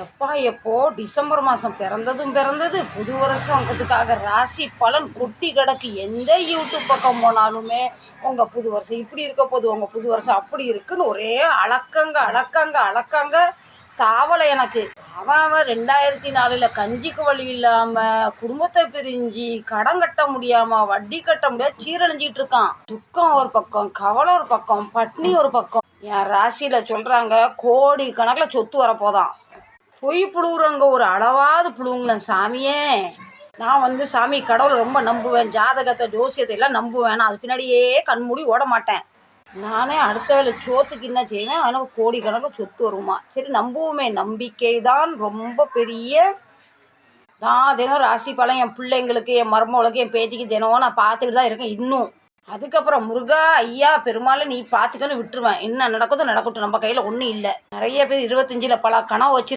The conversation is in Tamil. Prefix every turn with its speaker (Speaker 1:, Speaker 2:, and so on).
Speaker 1: எப்பா எப்போ டிசம்பர் மாதம் பிறந்தது புது வருஷங்கிறதுக்காக ராசி பலன் கொட்டி கிடக்கு. எந்த யூடியூப் பக்கம் போனாலுமே உங்கள் புது வருஷம் இப்படி இருக்க போது, உங்கள் புது வருஷம் அப்படி இருக்குன்னு ஒரே அளக்காங்க தாவலை எனக்கு. அவன் 2004 கஞ்சிக்கு வழி இல்லாமல் குடும்பத்தை பிரிஞ்சு கடன் கட்ட முடியாமல் வட்டி கட்ட முடியாது சீரழிஞ்சிட்டு இருக்கான். துக்கம் ஒரு பக்கம், கவலை ஒரு பக்கம், பட்னி ஒரு பக்கம். என் ராசியில் சொல்கிறாங்க கோடி கணக்கில் சொத்து வரப்போதான். பொய் புழுவுறவங்க ஒரு அளவாவது புழுவுங்களேன் சாமியே. நான் சாமி கடவுளை ரொம்ப நம்புவேன், ஜாதகத்தை ஜோசியத்தை எல்லாம் நம்புவேன். நான் அது பின்னாடியே கண்மூடி ஓட மாட்டேன். நானே அடுத்த வேலை சோத்துக்கு என்ன செய்வேன், எனக்கு கோடி கணக்கில் சொத்து வருமா. சரி நம்புவோமே, நம்பிக்கை தான் ரொம்ப பெரிய. நான் தினம் ராசி பலன் என் பிள்ளைங்களுக்கு, என் மருமகளுக்கு, என் பேத்திக்கு தினம் நான் பார்த்துக்கிட்டு தான் இருக்கேன் இன்னும். அதுக்கப்புறம் முருகா ஐயா பெருமாளை நீ பார்த்துக்கன்னு விட்டுருவேன். என்ன நடக்குதோ நடக்கட்டும், நம்ம கையில் ஒன்றும் இல்லை. நிறைய பேர் 25 பல கனவு வச்சு